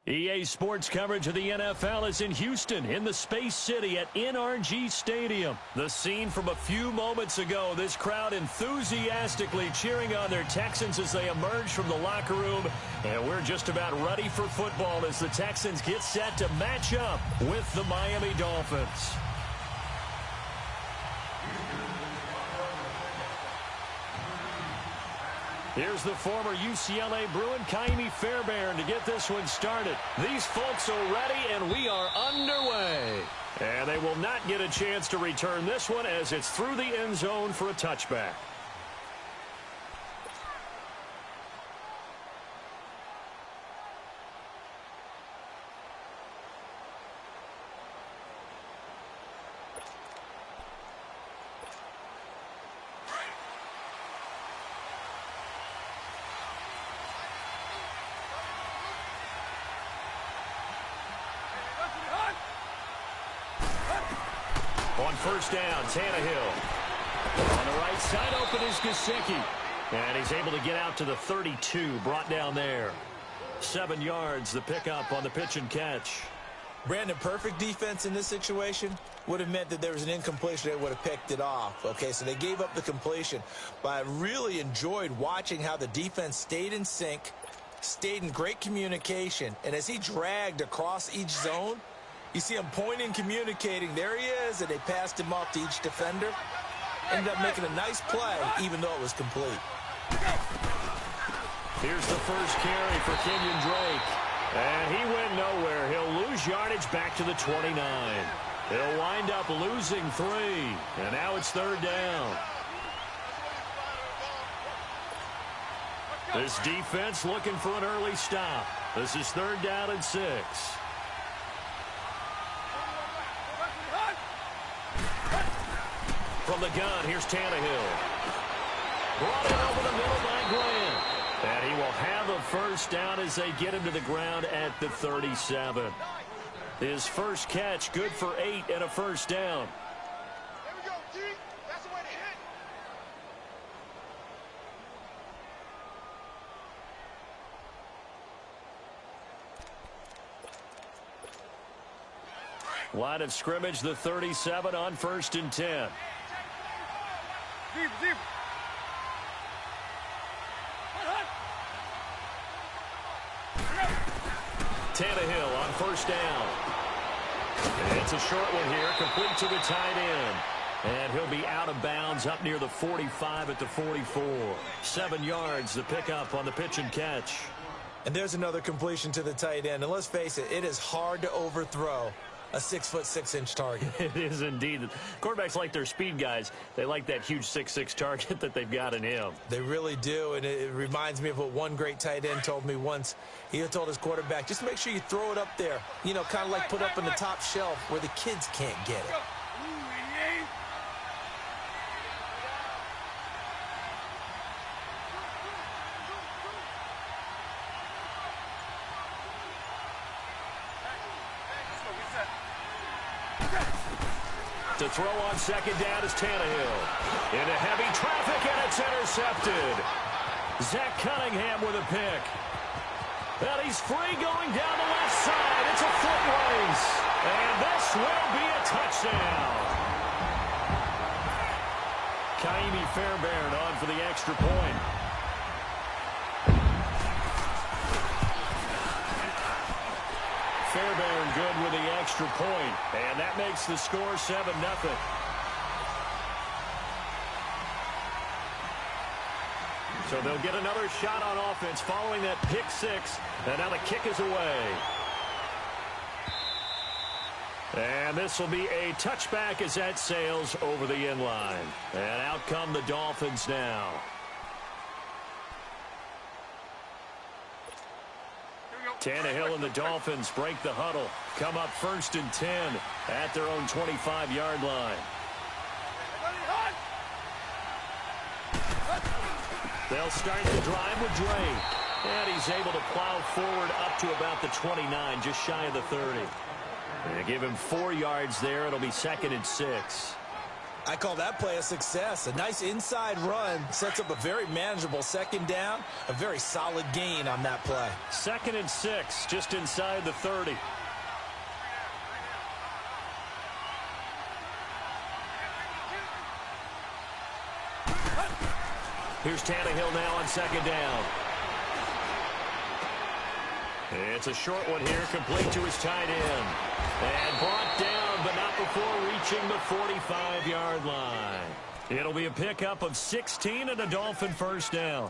EA Sports coverage of the NFL is in Houston in the Space City at NRG Stadium. The scene from a few moments ago, this crowd enthusiastically cheering on their Texans as they emerge from the locker room. And we're just about ready for football as the Texans get set to match up with the Miami Dolphins. Here's the former UCLA Bruin, Ka'imi Fairbairn, to get this one started. These folks are ready, and we are underway. And they will not get a chance to return this one as it's through the end zone for a touchback. On first down, Tannehill. On the right side, open is Gesicki. And he's able to get out to the 32, brought down there. 7 yards, the pickup on the pitch and catch. Brandon, perfect defense in this situation would have meant that there was an incompletion. They would have picked it off. Okay, so they gave up the completion. But I really enjoyed watching how the defense stayed in sync, stayed in great communication. And as he dragged across each zone, you see him pointing, communicating. There he is, and they passed him off to each defender. Ended up making a nice play, even though it was complete. Here's the first carry for Kenyon Drake. And he went nowhere. He'll lose yardage back to the 29. He'll wind up losing 3. And now it's third down. This defense looking for an early stop. This is third down and 6. From the gun, here's Tannehill. Brought in over the middle by Grant. And he will have a first down as they get him to the ground at the 37. His first catch, good for 8 and a first down. There we go, G. That's the way to hit. Line of scrimmage, the 37 on first and 10. Deep. Tannehill on first down. And it's a short one here, complete to the tight end. And he'll be out of bounds up near the 45 at the 44. 7 yards, the pickup on the pitch and catch. And there's another completion to the tight end. And let's face it, it is hard to overthrow a 6'6" target. It is indeed. Quarterbacks like their speed guys. They like that huge 6'6" target that they've got in him. They really do, and it reminds me of what one great tight end told me once. He told his quarterback, just make sure you throw it up there, you know, kind of like put up on the top shelf where the kids can't get it. To throw on second down is Tannehill. Into heavy traffic, and it's intercepted. Zach Cunningham with a pick. And he's free going down the left side. It's a foot race. And this will be a touchdown. Ka'imi Fairbairn on for the extra point. Fairbairn good with the extra point. And that makes the score 7-0. So they'll get another shot on offense following that pick 6. And now the kick is away. And this will be a touchback as that sails over the end line. And out come the Dolphins now. Tannehill and the Dolphins break the huddle. Come up first and 10 at their own 25-yard line. They'll start the drive with Drake. And he's able to plow forward up to about the 29, just shy of the 30. They give him 4 yards there. It'll be second and 6. I call that play a success. A nice inside run sets up a very manageable second down, a very solid gain on that play. 2nd and 6, just inside the 30. Here's Tannehill now on 2nd down. It's a short one here, complete to his tight end. And brought down, but not before reaching the 45-yard line. It'll be a pickup of 16 and a Dolphin first down.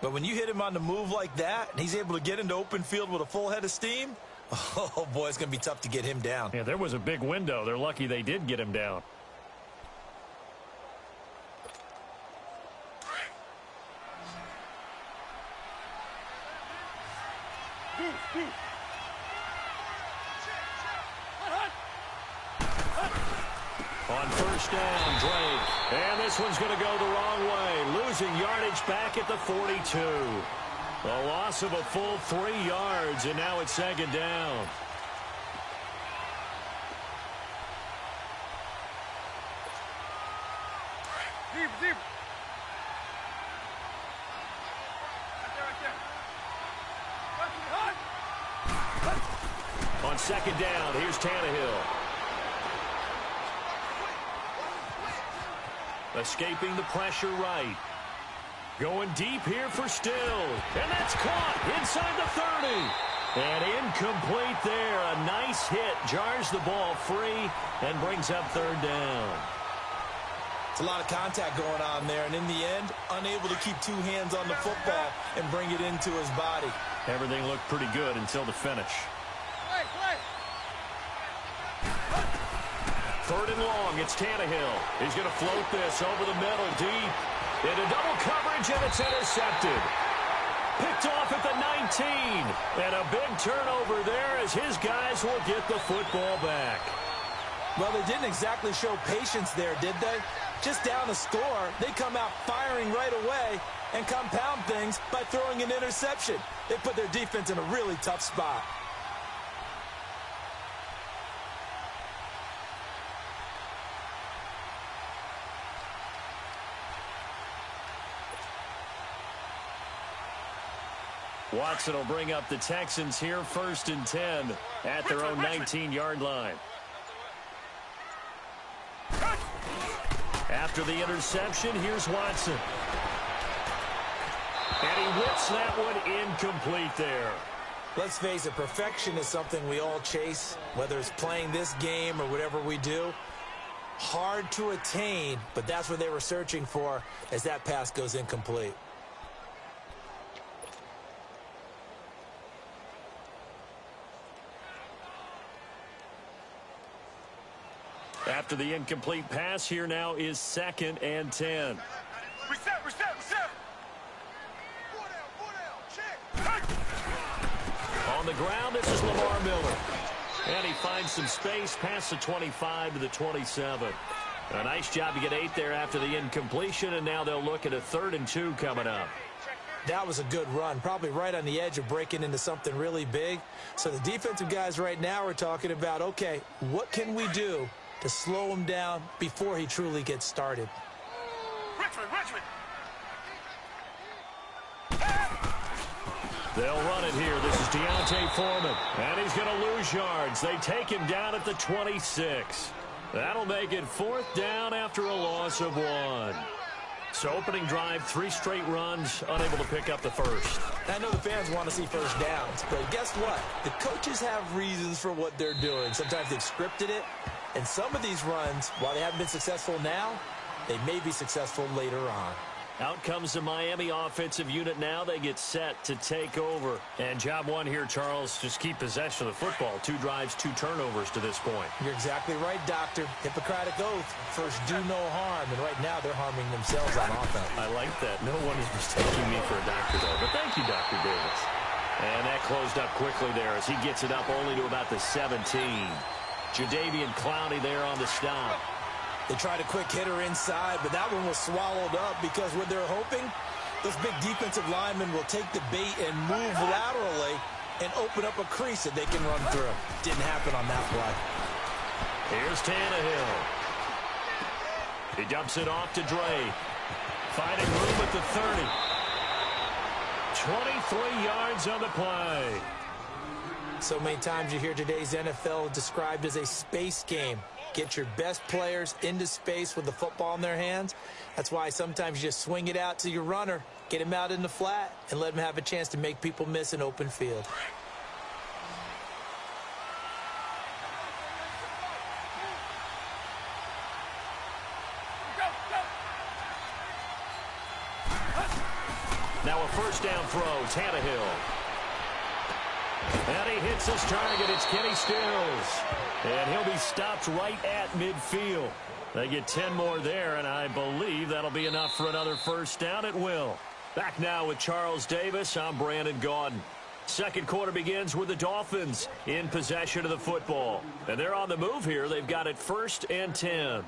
But when you hit him on the move like that, and he's able to get into open field with a full head of steam, oh, boy, it's going to be tough to get him down. Yeah, there was a big window. They're lucky they did get him down. On first down, Drake. And this one's going to go the wrong way. Losing yardage back at the 42. A loss of a full 3 yards, and now it's 2nd down. Deep. On 2nd down, here's Tannehill. Escaping the pressure right. Going deep here for Stills. And that's caught inside the 30. And incomplete there. A nice hit. Jars the ball free and brings up 3rd down. It's a lot of contact going on there. And in the end, unable to keep 2 hands on the football and bring it into his body. Everything looked pretty good until the finish. 3rd and long, it's Tannehill. He's going to float this over the middle, deep. Into double coverage, and it's intercepted. Picked off at the 19. And a big turnover there as his guys will get the football back. Well, they didn't exactly show patience there, did they? Just down a score, they come out firing right away and compound things by throwing an interception. They put their defense in a really tough spot. Watson will bring up the Texans here 1st and 10 at their own 19-yard line. After the interception, here's Watson. And he whips that one incomplete there. Let's face it, perfection is something we all chase, whether it's playing this game or whatever we do. Hard to attain, but that's what they were searching for as that pass goes incomplete. After the incomplete pass, here now is 2nd and 10. Reset. Check. On the ground, this is Lamar Miller. And he finds some space past the 25 to the 27. A nice job to get 8 there after the incompletion, and now they'll look at a 3rd and 2 coming up. That was a good run, probably right on the edge of breaking into something really big. So the defensive guys right now are talking about, okay, what can we do to slow him down before he truly gets started? Richmond. They'll run it here. This is Deontay Foreman. And he's going to lose yards. They take him down at the 26. That'll make it 4th down after a loss of 1. So opening drive, 3 straight runs, unable to pick up the first. I know the fans want to see first downs, but guess what? The coaches have reasons for what they're doing. Sometimes they've scripted it. And some of these runs, while they haven't been successful now, they may be successful later on. Out comes the Miami offensive unit now. They get set to take over. And job 1 here, Charles, just keep possession of the football. 2 drives, 2 turnovers to this point. You're exactly right, Doctor. Hippocratic oath. First, do no harm. And right now, they're harming themselves on offense. I like that. No one is mistaking me for a doctor, though. But thank you, Dr. Davis. And that closed up quickly there as he gets it up only to about the 17. Jadeveon Clowney there on the stop. They tried a quick hitter inside, but that one was swallowed up because what they're hoping, those big defensive linemen will take the bait and move laterally and open up a crease that they can run through. Didn't happen on that play. Here's Tannehill. He dumps it off to Dre. Finding room at the 30. 23 yards on the play. So many times you hear today's NFL described as a space game. Get your best players into space with the football in their hands. That's why sometimes you just swing it out to your runner, get him out in the flat, and let him have a chance to make people miss an open field. Now a first down throw, Tannehill. And he hits his target. It's Kenny Stills. And he'll be stopped right at midfield. They get 10 more there, and I believe that'll be enough for another first down. It will. Back now with Charles Davis. I'm Brandon Gaudin. Second quarter begins with the Dolphins in possession of the football. And they're on the move here. They've got it 1st and 10.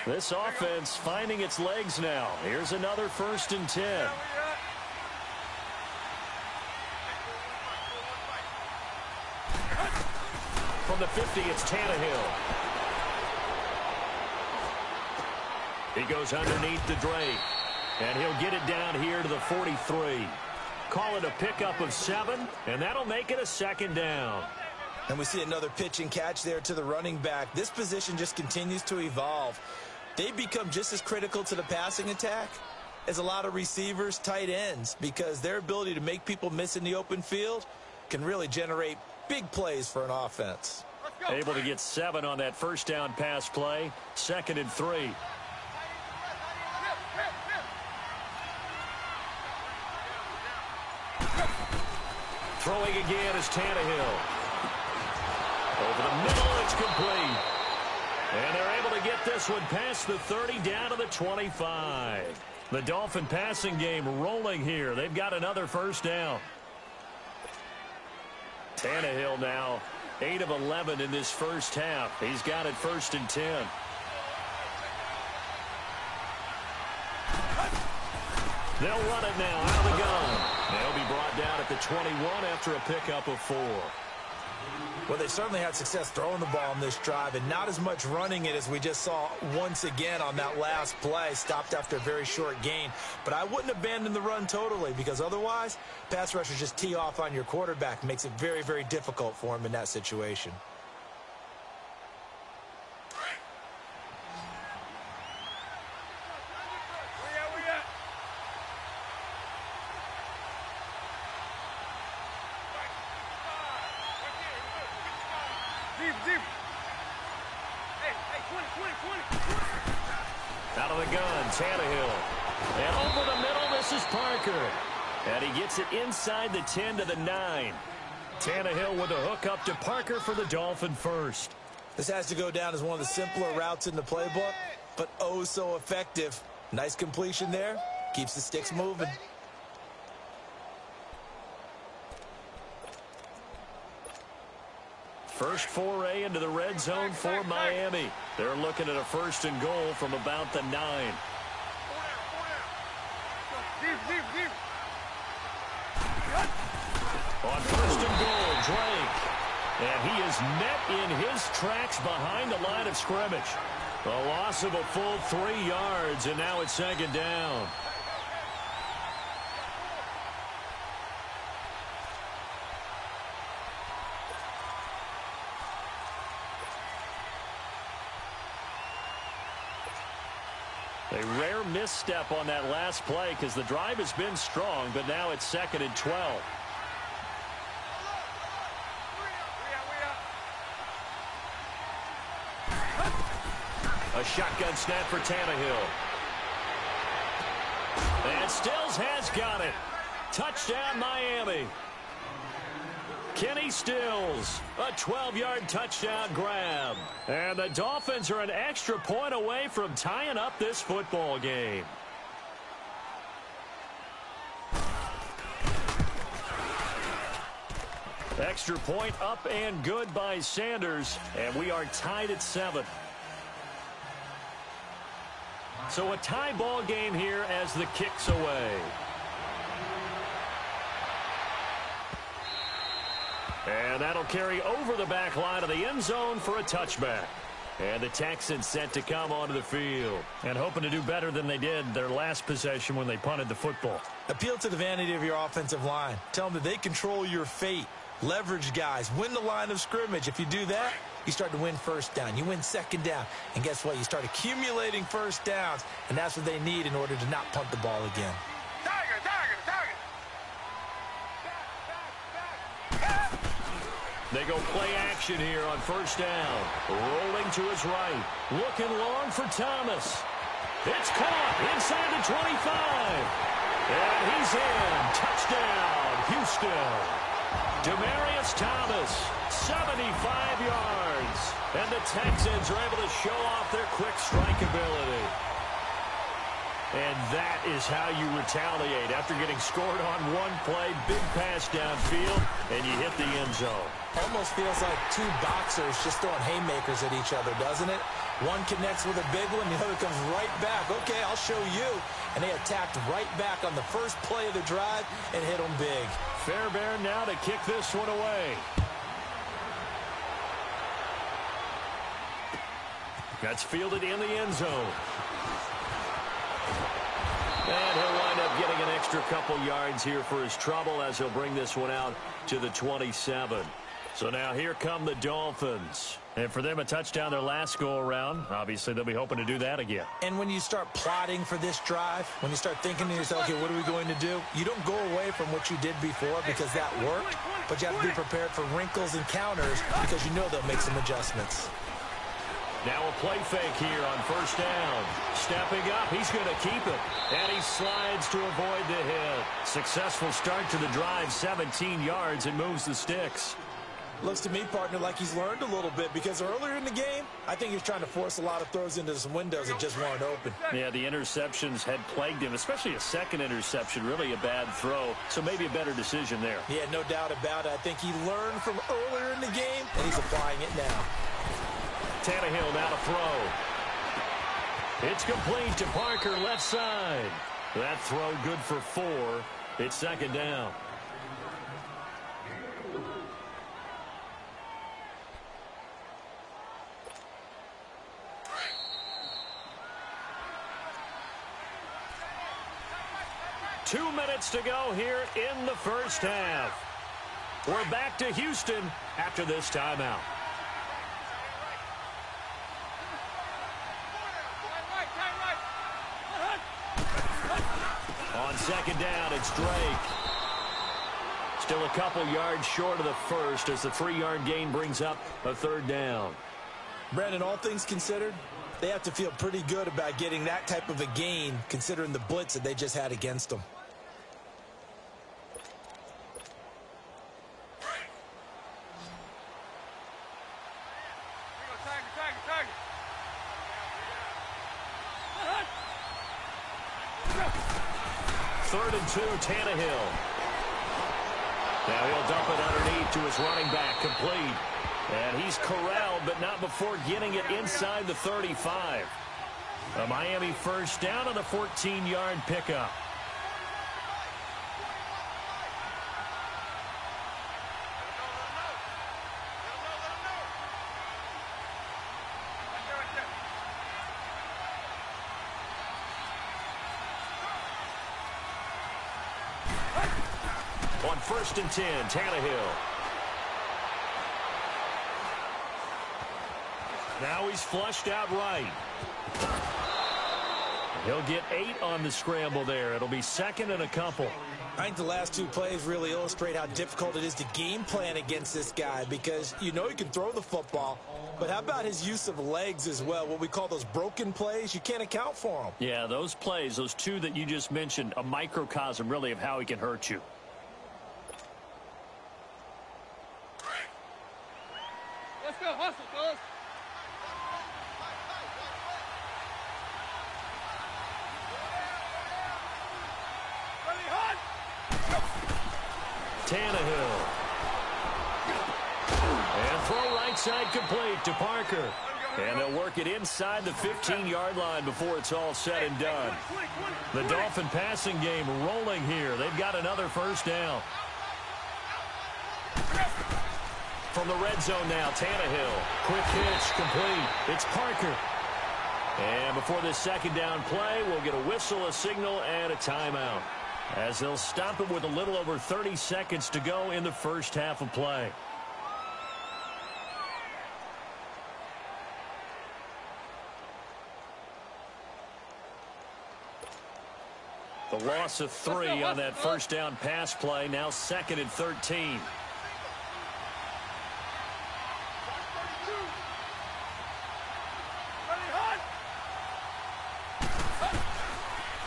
This offense finding its legs now. Here's another 1st and 10. From the 50, it's Tannehill. He goes underneath the Dre. And he'll get it down here to the 43. Call it a pickup of 7, and that'll make it a 2nd down. And we see another pitch and catch there to the running back. This position just continues to evolve. They become just as critical to the passing attack as a lot of receivers, tight ends, because their ability to make people miss in the open field can really generate big plays for an offense. Able to get 7 on that first down pass play. 2nd and 3. Throwing again is Tannehill. Over the middle, it's complete. And they're able to get this one past the 30 down to the 25. The Dolphin passing game rolling here. They've got another first down. Tannehill now 8 of 11 in this first half. He's got it 1st and 10. They'll run it now out of the gun. They'll be brought down at the 21 after a pickup of 4. Well, they certainly had success throwing the ball in this drive, and not as much running it as we just saw once again on that last play. Stopped after a very short gain. But I wouldn't abandon the run totally, because otherwise, pass rushers just tee off on your quarterback. Makes it very, very difficult for him in that situation. Out of the gun, Tannehill. And over the middle, this is Parker. And he gets it inside the 10 to the 9. Tannehill with a hook up to Parker for the Dolphin first. This has to go down as one of the simpler routes in the playbook, but oh so effective. Nice completion there. Keeps the sticks moving. First foray into the red zone for Miami. They're looking at a 1st and goal from about the 9. On 1st and goal, Drake. And he is met in his tracks behind the line of scrimmage. A loss of a full 3 yards, and now it's 2nd down. A rare misstep on that last play because the drive has been strong, but now it's 2nd and 12. A shotgun snap for Tannehill. And Stills has got it. Touchdown, Miami. Kenny Stills, a 12-yard touchdown grab. And the Dolphins are an extra point away from tying up this football game. Extra point up and good by Sanders, and we are tied at 7. So a tie ball game here as the kick's away. And that'll carry over the back line of the end zone for a touchback. And the Texans set to come onto the field and hoping to do better than they did their last possession when they punted the football. Appeal to the vanity of your offensive line. Tell them that they control your fate. Leverage guys. Win the line of scrimmage. If you do that, you start to win first down. You win second down. And guess what? You start accumulating first downs. And that's what they need in order to not punt the ball again. Tiger, tiger, tiger. They go play action here on first down. Rolling to his right. Looking long for Thomas. It's caught inside the 25. And he's in. Touchdown, Houston. Demaryius Thomas, 75 yards. And the Texans are able to show off their quick strike ability. And that is how you retaliate after getting scored on one play, big pass downfield, and you hit the end zone. Almost feels like two boxers just throwing haymakers at each other, doesn't it? One connects with a big one, the other comes right back. Okay, I'll show you. And they attacked right back on the first play of the drive and hit them big. Fairbairn now to kick this one away. That's fielded in the end zone. And he'll wind up getting an extra couple yards here for his trouble as he'll bring this one out to the 27. So now here come the Dolphins. And for them, a touchdown their last go-around. Obviously, they'll be hoping to do that again. And when you start plotting for this drive, when you start thinking to yourself, okay, what are we going to do? You don't go away from what you did before because that worked, but you have to be prepared for wrinkles and counters because you know they'll make some adjustments. Now a play fake here on first down. Stepping up, he's going to keep it. And he slides to avoid the hit. Successful start to the drive, 17 yards, and moves the sticks. Looks to me, partner, like he's learned a little bit because earlier in the game, I think he was trying to force a lot of throws into some windows that just weren't open. Yeah, the interceptions had plagued him, especially a second interception, really a bad throw. So maybe a better decision there. Yeah, no doubt about it. I think he learned from earlier in the game, and he's applying it now. Tannehill now to throw. It's complete to Parker, left side. That throw good for 4. It's second down. Two minutes to go here in the first half. We're back to Houston after this timeout. On second down, it's Drake. Still a couple yards short of the first as the 3-yard gain brings up a third down. Brandon, all things considered, they have to feel pretty good about getting that type of a gain considering the blitz that they just had against them. Third and 2, Tannehill. Now he'll dump it underneath to his running back, complete. And he's corralled, but not before getting it inside the 35. A Miami first down on the 14-yard pickup. On first and 10, Tannehill. Now he's flushed out right. He'll get 8 on the scramble there. It'll be second and a couple. I think the last two plays really illustrate how difficult it is to game plan against this guy because you know he can throw the football, but how about his use of legs as well? What we call those broken plays, you can't account for them. Yeah, those plays, those two that you just mentioned, a microcosm really of how he can hurt you. Let's go, hustle, fellas. Tannehill. And throw right side complete to Parker. And they'll work it inside the 15-yard line before it's all said and done. The Dolphin passing game rolling here. They've got another first down. from the red zone now. Tannehill. Quick pitch, complete. It's Parker. And before this second down play, we'll get a whistle, a signal, and a timeout, as they'll stop it with a little over 30 seconds to go in the first half of play. The loss of 3 on that first down pass play. Now 2nd and 13.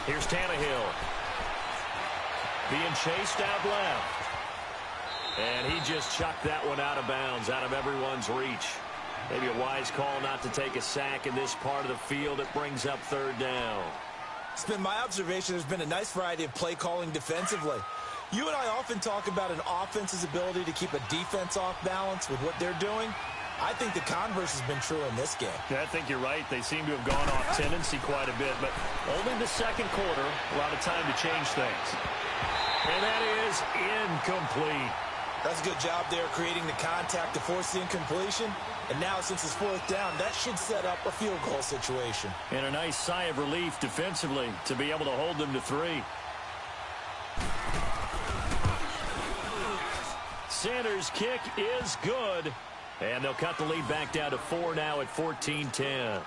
Here's Tannehill. Being chased out left. And he just chucked that one out of bounds, out of everyone's reach. Maybe a wise call not to take a sack in this part of the field. It brings up 3rd down. It's been my observation there's been a nice variety of play calling defensively. You and I often talk about an offense's ability to keep a defense off balance with what they're doing. I think the converse has been true in this game. Yeah, I think you're right. They seem to have gone off tendency quite a bit, but only the second quarter, a lot of time to change things. And that is incomplete. That's a good job there creating the contact to force the incompletion. And now, since it's 4th down, that should set up a field goal situation. And a nice sigh of relief defensively to be able to hold them to 3. Sanders' kick is good. And they'll cut the lead back down to 4 now at 14-10.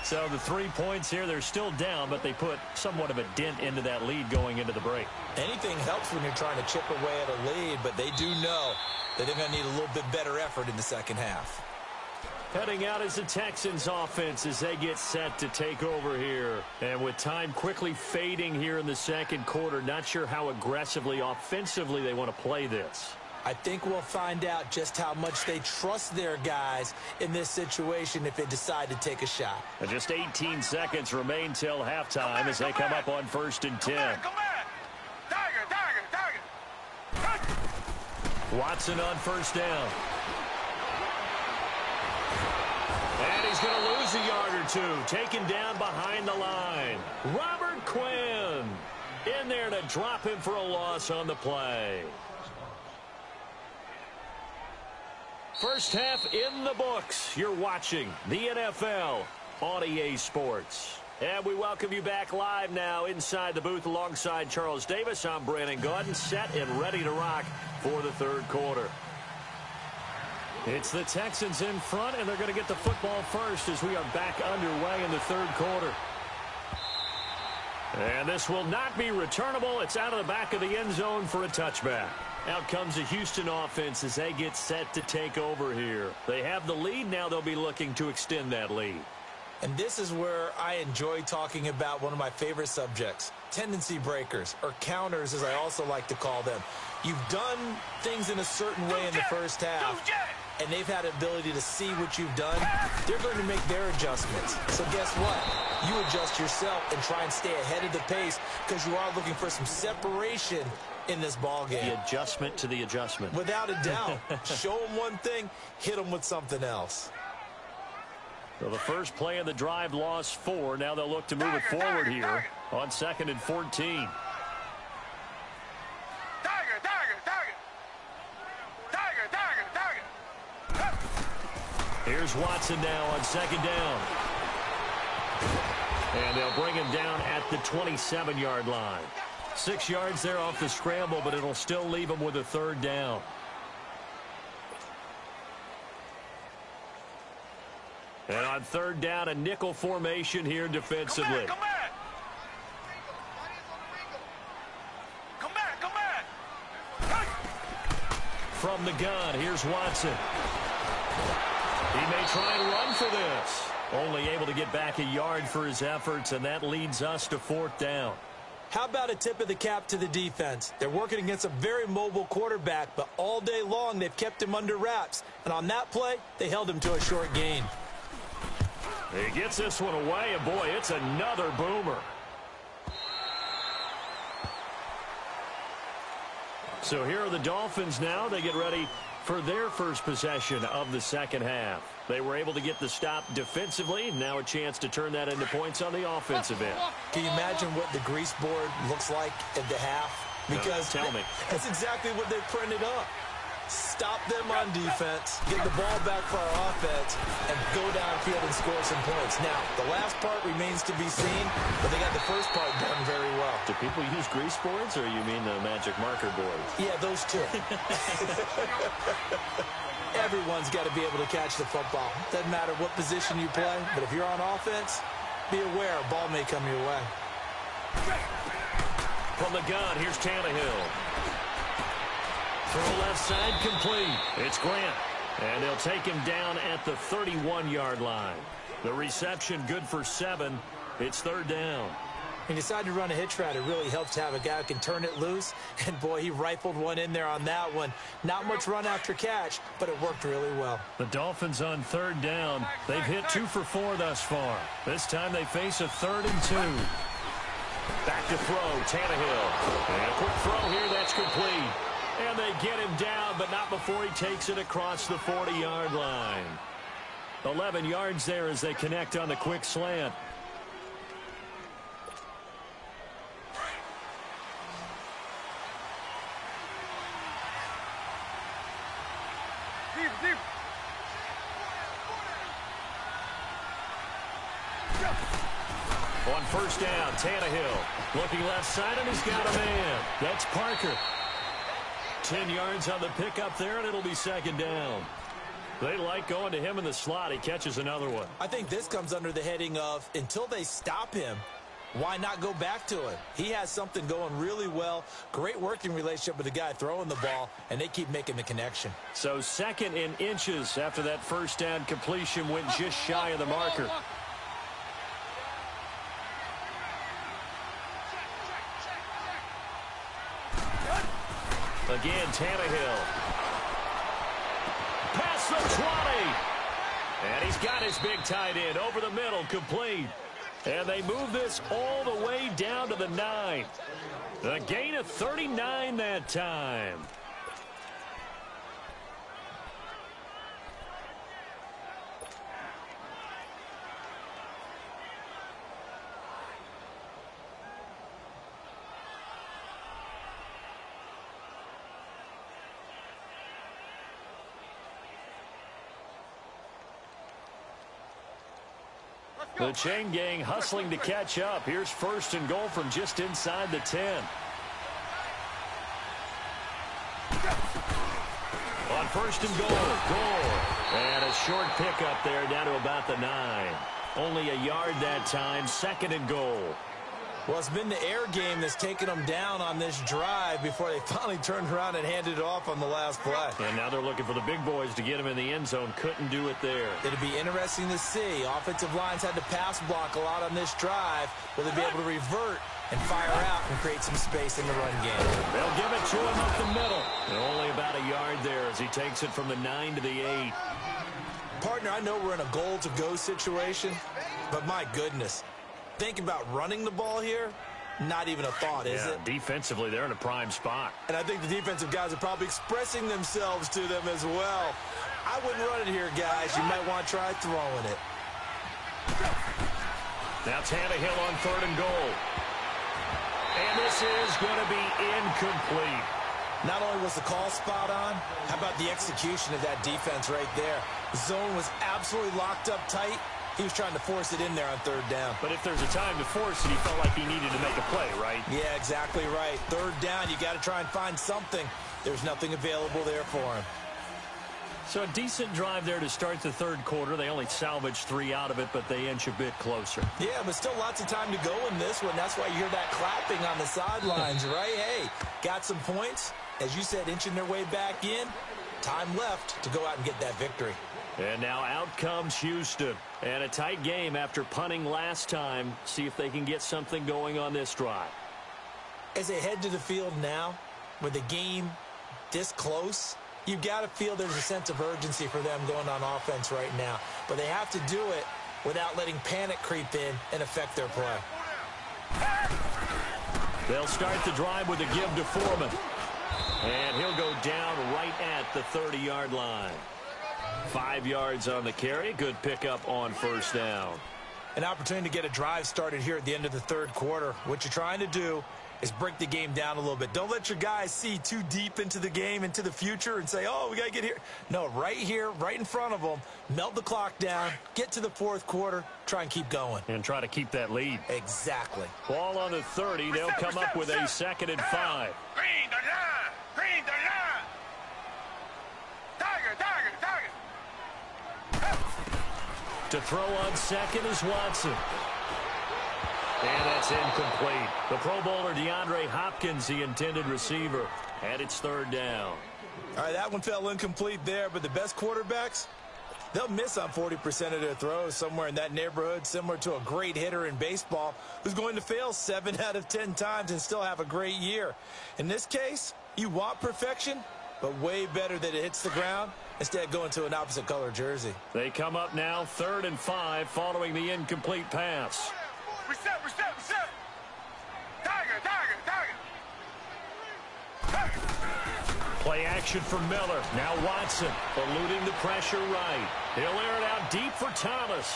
So the 3 points here, they're still down, but they put somewhat of a dent into that lead going into the break. Anything helps when you're trying to chip away at a lead, but they do know that they're going to need a little bit better effort in the second half. Heading out is the Texans offense as they get set to take over here. And with time quickly fading here in the second quarter, not sure how aggressively, offensively they want to play this. I think we'll find out just how much they trust their guys in this situation if they decide to take a shot. And just 18 seconds remain till halftime as they come up on 1st and 10. Come back. Tiger. Watson on 1st down. And he's going to lose a yard or 2. Taken down behind the line. Robert Quinn in there to drop him for a loss on the play. First half in the books. You're watching the NFL on EA Sports. And we welcome you back live now inside the booth alongside Charles Davis. I'm Brandon Gaudin, set and ready to rock for the 3rd quarter. It's the Texans in front, and they're going to get the football first as we are back underway in the 3rd quarter. And this will not be returnable. It's out of the back of the end zone for a touchback. Out comes the Houston offense as they get set to take over here. They have the lead. Now they'll be looking to extend that lead. And this is where I enjoy talking about one of my favorite subjects, tendency breakers, or counters as I also like to call them. You've done things in a certain way in the first half, and they've had the ability to see what you've done. They're going to make their adjustments. So guess what? You adjust yourself and try and stay ahead of the pace because you are looking for some separation in this ball game. The adjustment to the adjustment. Without a doubt. Show them one thing, hit them with something else. So the first play of the drive lost 4. Now they'll look to move it forward here on 2nd and 14. Here's Watson now on 2nd down. And they'll bring him down at the 27-yard line. 6 yards there off the scramble, but it'll still leave him with a 3rd down. And on 3rd down, a nickel formation here defensively. Come back. From the gun, here's Watson. He may try and run for this. Only able to get back a yard for his efforts, and that leads us to 4th down. How about a tip of the cap to the defense? They're working against a very mobile quarterback, but all day long they've kept him under wraps. And on that play, they held him to a short gain. He gets this one away, and boy, it's another boomer. So here are the Dolphins now. They get ready for their first possession of the second half. They were able to get the stop defensively. Now a chance to turn that into points on the offensive end. Can you imagine what the grease board looks like at the half? Because tell me. That's exactly what they printed up. stop them on defense, get the ball back for our offense, and go downfield and score some points. Now, the last part remains to be seen, but they got the first part done very well. Do people use grease boards, or you mean the magic marker boards? Yeah, those two. Everyone's got to be able to catch the football. Doesn't matter what position you play, but if you're on offense, be aware a ball may come your way. From the gun, here's Tannehill. Throw left side, complete. It's Grant. And they'll take him down at the 31-yard line. The reception good for 7. It's third down. He decided to run a hitch route. It really helps to have a guy who can turn it loose. And, boy, he rifled one in there on that one. Not much run after catch, but it worked really well. The Dolphins on third down. They've hit 2 for 4 thus far. This time they face a 3rd and 2. Back to throw, Tannehill. And a quick throw here, that's complete. And they get him down, but not before he takes it across the 40-yard line. 11 yards there as they connect on the quick slant. Deep. On first down, Tannehill looking left side, and he's got a man. That's Parker. 10 yards on the pickup there, and it'll be second down. They like going to him in the slot. He catches another one. I think this comes under the heading of, until they stop him, why not go back to it? He has something going really well. Great working relationship with the guy throwing the ball, and they keep making the connection. So 2nd in inches after that first down completion went just shy of the marker. Again, Tannehill. Past the 20. And he's got his big tight end over the middle, complete. And they move this all the way down to the 9. A gain of 39 that time. The chain gang hustling to catch up. Here's 1st and goal from just inside the 10. On 1st and goal. And a short pickup there down to about the 9. Only a yard that time. 2nd and goal. Well, it's been the air game that's taken them down on this drive before they finally turned around and handed it off on the last play. And now they're looking for the big boys to get him in the end zone. Couldn't do it there. It'll be interesting to see. Offensive lines had to pass block a lot on this drive. Will they be able to revert and fire out and create some space in the run game? They'll give it to him up the middle. And only about a yard there as he takes it from the 9 to the 8. Partner, I know we're in a goal-to-go situation, but my goodness. Think about running the ball here, not even a thought, is it? Defensively, they're in a prime spot. And I think the defensive guys are probably expressing themselves to them as well. I wouldn't run it here, guys. You might want to try throwing it. Now Tannehill on 3rd and goal. And this is going to be incomplete. Not only was the call spot on, how about the execution of that defense right there? The zone was absolutely locked up tight. He was trying to force it in there on 3rd down. But if there's a time to force it, he felt like he needed to make a play, right? Yeah, exactly right. 3rd down, you got to try and find something. There's nothing available there for him. So a decent drive there to start the 3rd quarter. They only salvaged 3 out of it, but they inch a bit closer. Yeah, but still lots of time to go in this one. That's why you hear that clapping on the sidelines, right? Hey, got some points. As you said, inching their way back in. Time left to go out and get that victory. And now out comes Houston. And a tight game after punting last time. See if they can get something going on this drive. As they head to the field now, with the game this close, you've got to feel there's a sense of urgency for them going on offense right now. But they have to do it without letting panic creep in and affect their play. They'll start the drive with a give to Foreman. And he'll go down right at the 30-yard line. 5 yards on the carry. Good pickup on 1st down. An opportunity to get a drive started here at the end of the 3rd quarter. What you're trying to do is break the game down a little bit. Don't let your guys see too deep into the game, into the future, and say, oh, we got to get here. No, right here, right in front of them, melt the clock down, get to the fourth quarter, try and keep going. And try to keep that lead. Exactly. Ball on the 30. They'll come up with a 2nd and 5. Green the line. Green the line. Tiger, tiger, tiger. To throw on second is Watson. And that's incomplete. The Pro Bowler DeAndre Hopkins, the intended receiver. And it's 3rd down. All right, that one fell incomplete there, but the best quarterbacks, they'll miss on 40% of their throws, somewhere in that neighborhood, similar to a great hitter in baseball who's going to fail 7 out of 10 times and still have a great year. In this case, you want perfection, but way better that it hits the ground instead of going to an opposite color jersey. They come up now 3rd and 5 following the incomplete pass. Reset, reset, reset. Tiger, tiger, tiger. Play action for Miller. Now Watson eluding the pressure right. He'll air it out deep for Thomas.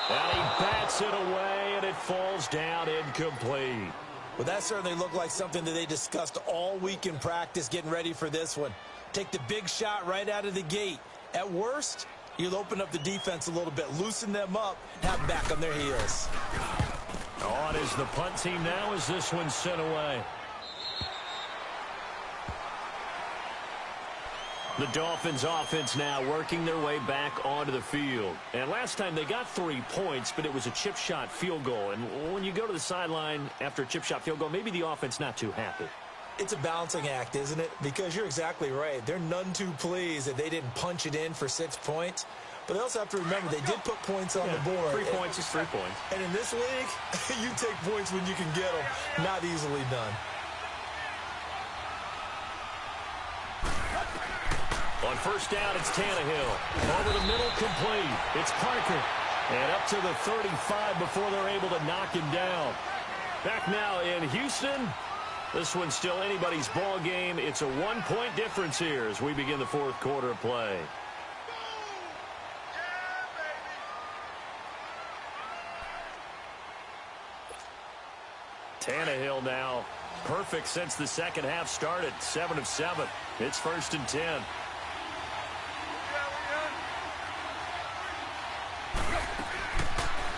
And he bats it away, and it falls down incomplete. Well, that certainly looked like something that they discussed all week in practice getting ready for this one. Take the big shot right out of the gate. At worst, you'll open up the defense a little bit, loosen them up, have them back on their heels. On is the punt team now as this one's sent away. The Dolphins offense now working their way back onto the field. And last time they got 3 points, but it was a chip shot field goal. And when you go to the sideline after a chip shot field goal, maybe the offense not too happy. It's a balancing act, isn't it? Because you're exactly right. They're none too pleased that they didn't punch it in for 6 points. But they also have to remember they did put points on the board. 3 points is 3 points. And in this league, you take points when you can get them. Not easily done. On 1st down, it's Tannehill. Over the middle, complete. It's Parker. And up to the 35 before they're able to knock him down. Back now in Houston. This one's still anybody's ball game. It's a 1-point difference here as we begin the 4th quarter of play. Tannehill now perfect since the 2nd half started. 7 of 7. It's 1st and 10.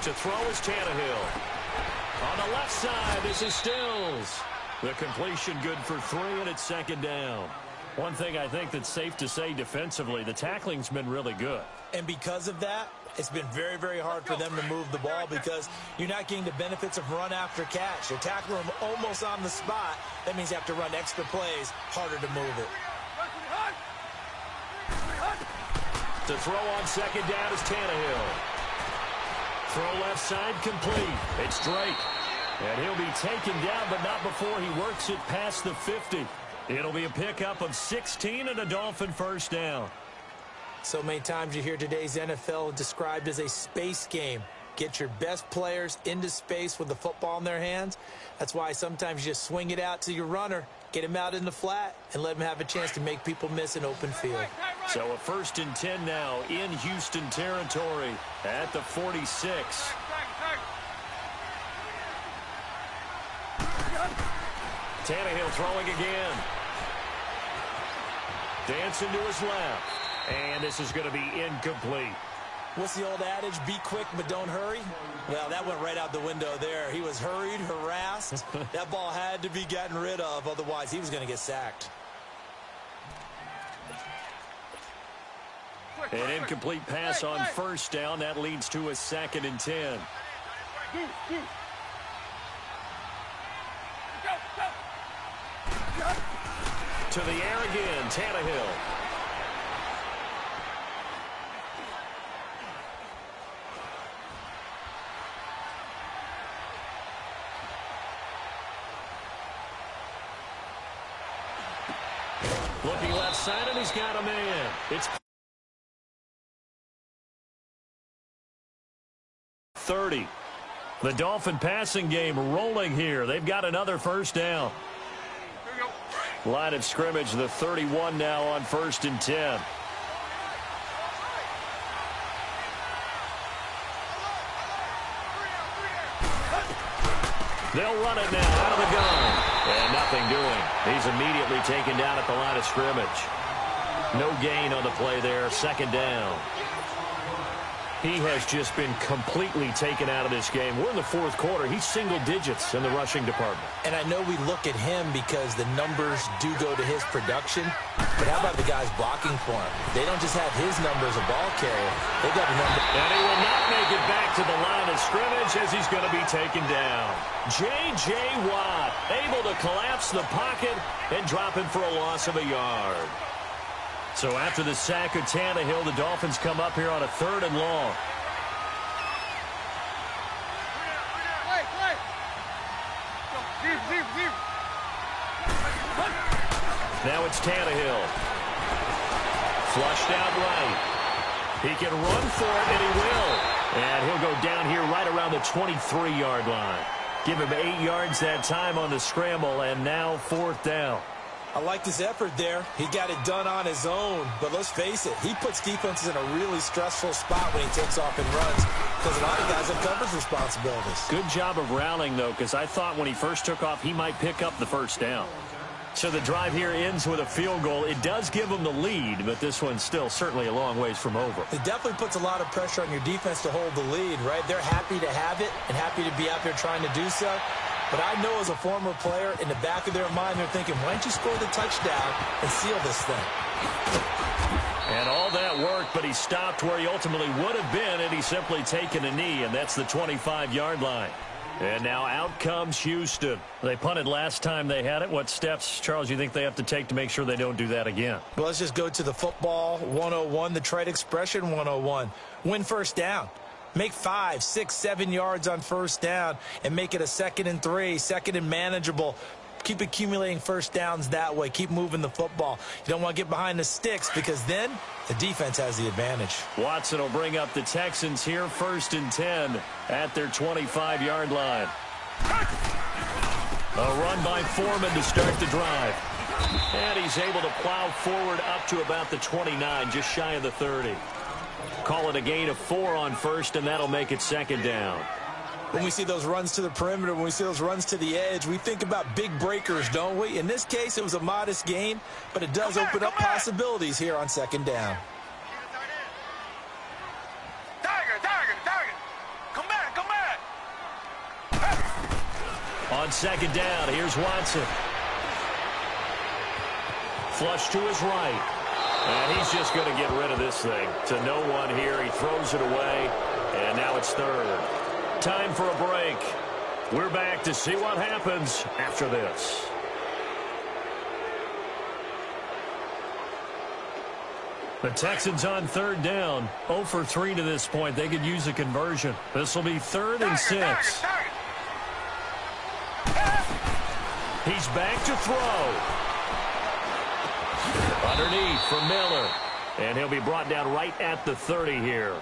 To throw is Tannehill. On the left side, this is Stills. The completion good for 3, and it's 2nd down. One thing I think that's safe to say defensively, the tackling's been really good. And because of that, it's been very, very hard for them to move the ball because you're not getting the benefits of run after catch. You're tackling them almost on the spot. That means you have to run extra plays, harder to move it. To throw on 2nd down is Tannehill. Throw left side complete. It's Drake. And he'll be taken down, but not before he works it past the 50. It'll be a pickup of 16 and a Dolphin 1st down. So many times you hear today's NFL described as a space game. Get your best players into space with the football in their hands. That's why sometimes you just swing it out to your runner, get him out in the flat, and let him have a chance to make people miss an open field. So a 1st and 10 now in Houston territory at the 46. Tannehill throwing again. Dancing to his left. And this is going to be incomplete. What's the old adage? Be quick, but don't hurry. Well, that went right out the window there. He was hurried, harassed. That ball had to be gotten rid of. Otherwise, he was going to get sacked. An incomplete pass on 1st down. That leads to a 2nd and 10. To the air again, Tannehill. Looking left side, and he's got a man. It's 30. The Dolphin passing game rolling here. They've got another 1st down. Line of scrimmage, the 31 now on 1st and 10. They'll run it now out of the gun. And nothing doing. He's immediately taken down at the line of scrimmage. No gain on the play there. Second down. He has just been completely taken out of this game. We're in the fourth quarter. He's single digits in the rushing department. And I know we look at him because the numbers do go to his production. But how about the guys blocking for him? They don't just have his number as a ball carrier. They got a number. And he will not make it back to the line of scrimmage as he's going to be taken down. J.J. Watt able to collapse the pocket and drop him for a loss of a yard. So after the sack of Tannehill, the Dolphins come up here on a 3rd and long. Now it's Tannehill. Flushed out right. He can run for it, and he will. And he'll go down here right around the 23-yard line. Give him 8 yards that time on the scramble, and now 4th down. I liked his effort there. He got it done on his own. But let's face it, he puts defenses in a really stressful spot when he takes off and runs because a lot of guys have coverage responsibilities. Good job of rallying, though, because I thought when he first took off, he might pick up the 1st down. So the drive here ends with a field goal. It does give them the lead, but this one's still certainly a long ways from over. It definitely puts a lot of pressure on your defense to hold the lead, right? They're happy to have it and happy to be out there trying to do so. But I know as a former player, in the back of their mind, they're thinking, why don't you score the touchdown and seal this thing? And all that worked, but he stopped where he ultimately would have been, and he's simply taken a knee, and that's the 25-yard line. And now out comes Houston. They punted last time they had it. What steps, Charles, you think they have to take to make sure they don't do that again? Well, let's just go to the football 101, the trade expression 101. Win first down. Make 5, 6, 7 yards on first down and make it a 2nd and 3, 2nd and manageable. Keep accumulating first downs that way. Keep moving the football. You don't want to get behind the sticks because then the defense has the advantage. Watson will bring up the Texans here 1st and 10 at their 25-yard line. A run by Foreman to start the drive. And he's able to plow forward up to about the 29, just shy of the 30. Call it a gain of 4 on first, and that'll make it 2nd down. When we see those runs to the perimeter, when we see those runs to the edge, we think about big breakers, don't we? In this case, it was a modest gain, but it does open up possibilities here on 2nd down. Tiger. Come back. On 2nd down, here's Watson. Flush to his right. And he's just going to get rid of this thing. To no one here. He throws it away. And now it's 3rd. Time for a break. We're back to see what happens after this. The Texans on 3rd down. 0 for 3 to this point. They could use a conversion. This will be 3rd and 6. He's back to throw. Underneath for Miller. And he'll be brought down right at the 30 here.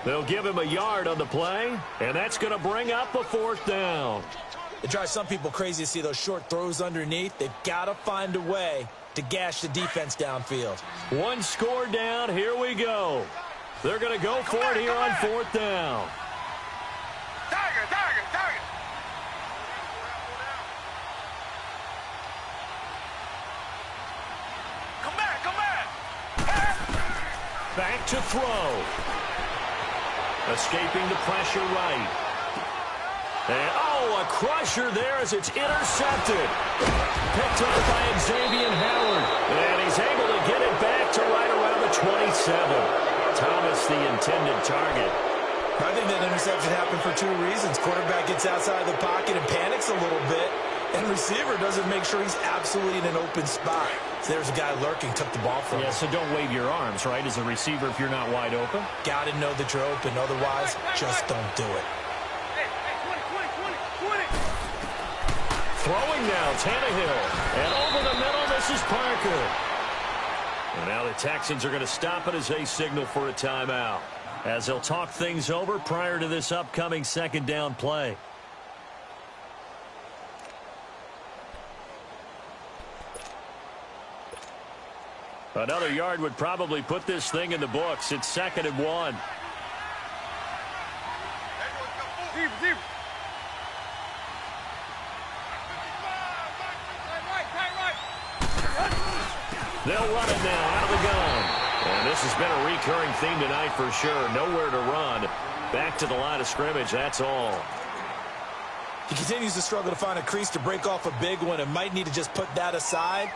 They'll give him a yard on the play, and that's going to bring up a 4th down. It drives some people crazy to see those short throws underneath. They've got to find a way to gash the defense downfield. 1 score down. Here we go. They're going to go for it here on 4th down. Tiger. Come back. Back to throw. Escaping the pressure right. And, a crusher there as it's intercepted. Picked up by Xavier Howard. And he's able to get it back to right around the 27. Thomas, the intended target. I think that interception happened for 2 reasons. Quarterback gets outside of the pocket and panics a little bit. And receiver doesn't make sure he's absolutely in an open spot. So there's a guy lurking, took the ball from him. Yeah, so don't wave your arms, right, as a receiver if you're not wide open. Got to know that you're open. Otherwise, just don't do it. Throwing now, Tannehill. And over the middle, this is Parker. And now the Texans are going to stop it as they signal for a timeout, as they'll talk things over prior to this upcoming 2nd down play. Another yard would probably put this thing in the books. It's 2nd and 1. They'll run it now out of the gun. And this has been a recurring theme tonight for sure. Nowhere to run. Back to the line of scrimmage, that's all. He continues to struggle to find a crease to break off a big one and might need to just put that aside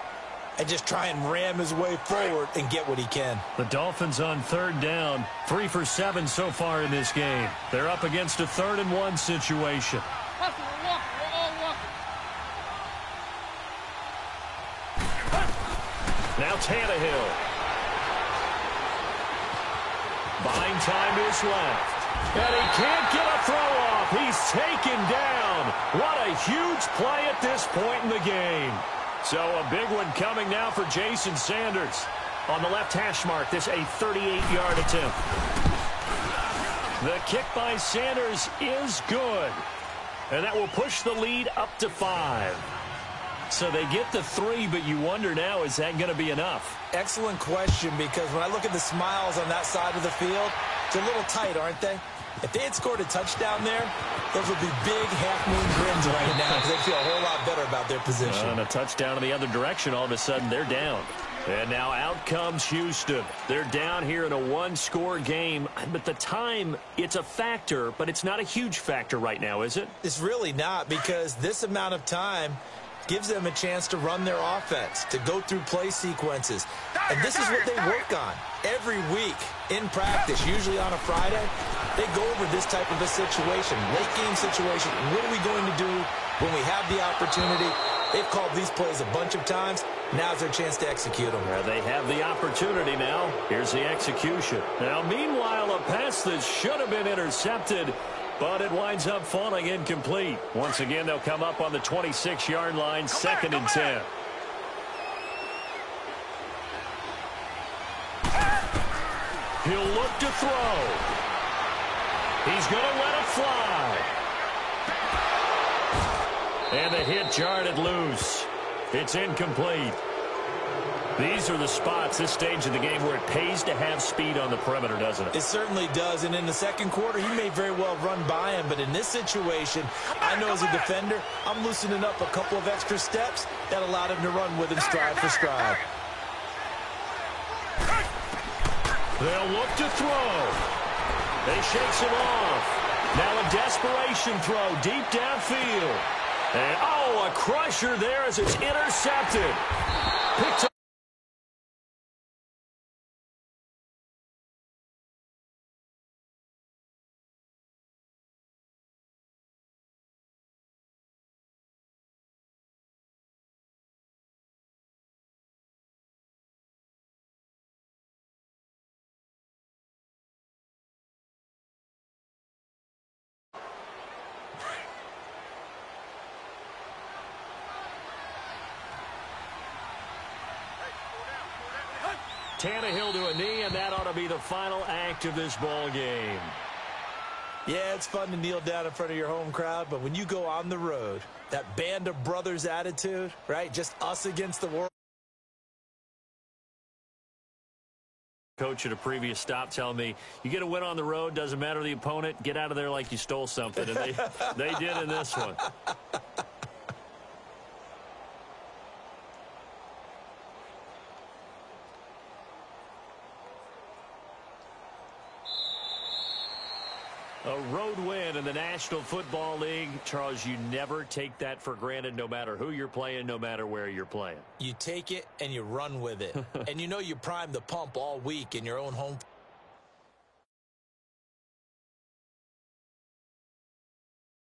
and just try and ram his way forward and get what he can. The Dolphins on third down, 3 for 7 so far in this game. They're up against a 3rd-and-1 situation. Now Tannehill. Buying time is left. And he can't get a throw off. He's taken down. What a huge play at this point in the game. So a big one coming now for Jason Sanders. On the left hash mark, this a 38-yard attempt. The kick by Sanders is good. And that will push the lead up to 5. So they get the 3, but you wonder now, is that going to be enough? Excellent question, because when I look at the smiles on that side of the field, they're a little tight, aren't they? If they had scored a touchdown there, those would be big half-moon grins right now because they feel a whole lot better about their position. And a touchdown in the other direction, all of a sudden they're down. And now out comes Houston. They're down here in a 1-score game. But the time, it's a factor, but it's not a huge factor right now, is it? It's really not, because this amount of time gives them a chance to run their offense, to go through play sequences. And this is what they work on every week in practice, usually on a Friday. They go over this type of a situation, late game situation. What are we going to do when we have the opportunity? They've called these plays a bunch of times. Now's their chance to execute them. They have the opportunity now. Here's the execution. Now, meanwhile, a pass that should have been intercepted, but it winds up falling incomplete. Once again, they'll come up on the 26-yard line, 2nd and 10. He'll look to throw. He's going to let it fly. And the hit jarred it loose. It's incomplete. These are the spots, this stage of the game, where it pays to have speed on the perimeter, doesn't it? It certainly does. And in the second quarter, he may very well run by him. But in this situation, I know as a defender, I'm loosening up a couple of extra steps that allowed him to run with him stride for stride. They'll look to throw. They shakes him off. Now a desperation throw deep downfield. And, oh, a crusher there as it's intercepted. Picked up. Tannehill to a knee, and that ought to be the final act of this ball game. Yeah, it's fun to kneel down in front of your home crowd, but when you go on the road, that band of brothers attitude, right? Just us against the world. Coach at a previous stop telling me, you get a win on the road, doesn't matter the opponent, get out of there like you stole something. And they did in this one. A road win in the National Football League. Charles, you never take that for granted, no matter who you're playing, no matter where you're playing. You take it and you run with it. And you know you prime the pump all week in your own home